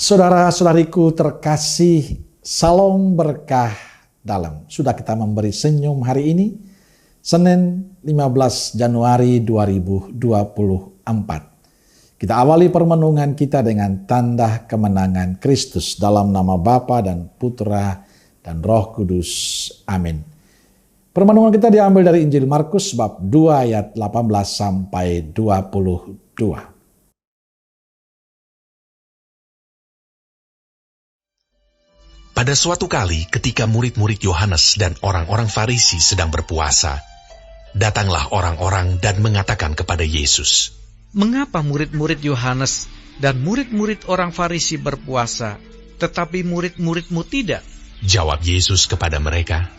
Saudara-saudariku terkasih, salam berkah dalam. Sudah kita memberi senyum hari ini, Senin 15 Januari 2024. Kita awali permenungan kita dengan tanda kemenangan Kristus dalam nama Bapa dan Putra dan Roh Kudus. Amin. Permenungan kita diambil dari Injil Markus bab 2 ayat 18 sampai 22. Pada suatu kali ketika murid-murid Yohanes dan orang-orang Farisi sedang berpuasa, datanglah orang-orang dan mengatakan kepada Yesus, "Mengapa murid-murid Yohanes dan murid-murid orang Farisi berpuasa, tetapi murid-muridmu tidak?" Jawab Yesus kepada mereka,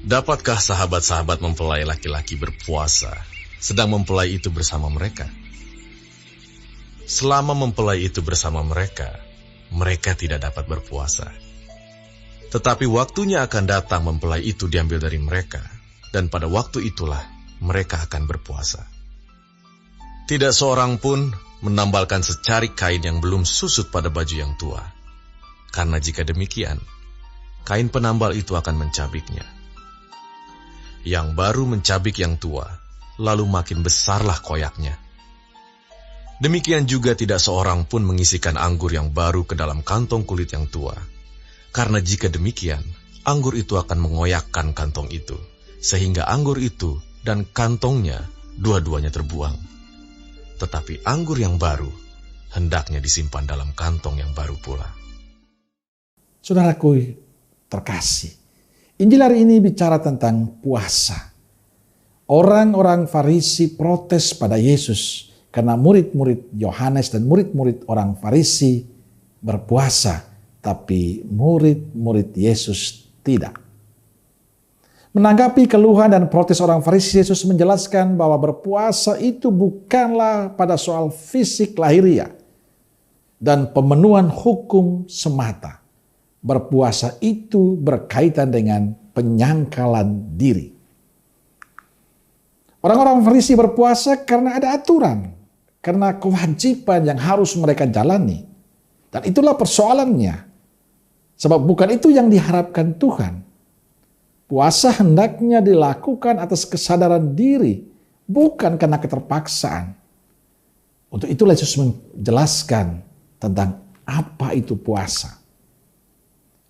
"Dapatkah sahabat-sahabat mempelai laki-laki berpuasa, sedang mempelai itu bersama mereka? Selama mempelai itu bersama mereka, mereka tidak dapat berpuasa. Tetapi waktunya akan datang mempelai itu diambil dari mereka, dan pada waktu itulah mereka akan berpuasa. Tidak seorang pun menambalkan secarik kain yang belum susut pada baju yang tua, karena jika demikian, kain penambal itu akan mencabiknya. Yang baru mencabik yang tua, lalu makin besarlah koyaknya. Demikian juga tidak seorang pun mengisikan anggur yang baru ke dalam kantong kulit yang tua, karena jika demikian, anggur itu akan mengoyakkan kantong itu, sehingga anggur itu dan kantongnya dua-duanya terbuang. Tetapi anggur yang baru hendaknya disimpan dalam kantong yang baru pula." Saudaraku terkasih, Injil hari ini bicara tentang puasa. Orang-orang Farisi protes pada Yesus karena murid-murid Yohanes dan murid-murid orang Farisi berpuasa, tapi murid-murid Yesus tidak. Menanggapi keluhan dan protes orang Farisi, Yesus menjelaskan bahwa berpuasa itu bukanlah pada soal fisik lahiriah dan pemenuhan hukum semata. Berpuasa itu berkaitan dengan penyangkalan diri. Orang-orang Farisi berpuasa karena ada aturan, karena kewajiban yang harus mereka jalani. Dan itulah persoalannya. Sebab bukan itu yang diharapkan Tuhan. Puasa hendaknya dilakukan atas kesadaran diri, bukan karena keterpaksaan. Untuk itu Yesus menjelaskan tentang apa itu puasa.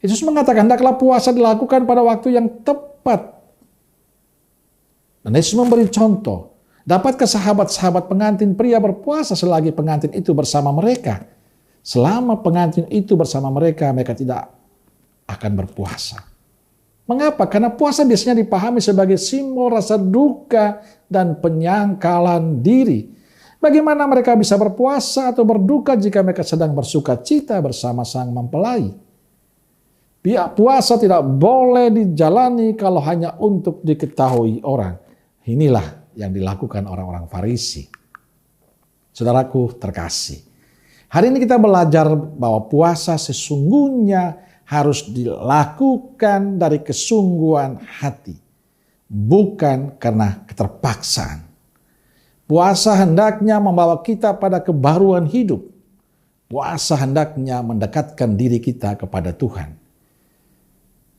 Yesus mengatakan hendaklah puasa dilakukan pada waktu yang tepat. Dan Yesus memberi contoh. Dapatkah sahabat-sahabat pengantin pria berpuasa selagi pengantin itu bersama mereka? Selama pengantin itu bersama mereka, mereka tidak akan berpuasa. Mengapa? Karena puasa biasanya dipahami sebagai simbol rasa duka dan penyangkalan diri. Bagaimana mereka bisa berpuasa atau berduka jika mereka sedang bersuka cita bersama sang mempelai? Puasa tidak boleh dijalani kalau hanya untuk diketahui orang. Inilah yang dilakukan orang-orang Farisi. Saudaraku terkasih, hari ini kita belajar bahwa puasa sesungguhnya harus dilakukan dari kesungguhan hati, bukan karena keterpaksaan. Puasa hendaknya membawa kita pada kebaruan hidup. Puasa hendaknya mendekatkan diri kita kepada Tuhan.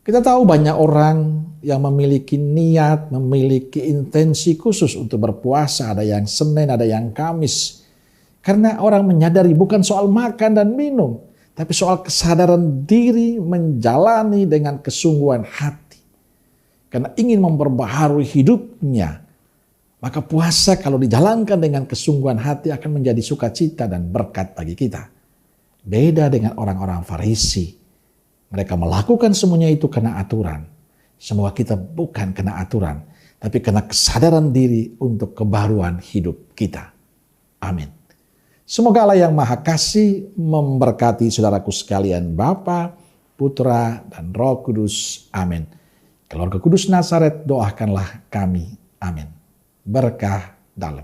Kita tahu banyak orang yang memiliki niat, memiliki intensi khusus untuk berpuasa. Ada yang Senin, ada yang Kamis. Karena orang menyadari bukan soal makan dan minum, tapi soal kesadaran diri menjalani dengan kesungguhan hati. Karena ingin memperbaharui hidupnya, maka puasa kalau dijalankan dengan kesungguhan hati akan menjadi sukacita dan berkat bagi kita. Beda dengan orang-orang Farisi. Mereka melakukan semuanya itu karena aturan. Semoga kita bukan karena aturan, tapi karena kesadaran diri untuk kebaruan hidup kita. Amin. Semoga Allah yang Maha Kasih memberkati saudaraku sekalian, Bapa, Putra, dan Roh Kudus. Amin. Keluarga Kudus Nazaret, doakanlah kami. Amin. Berkah dalam.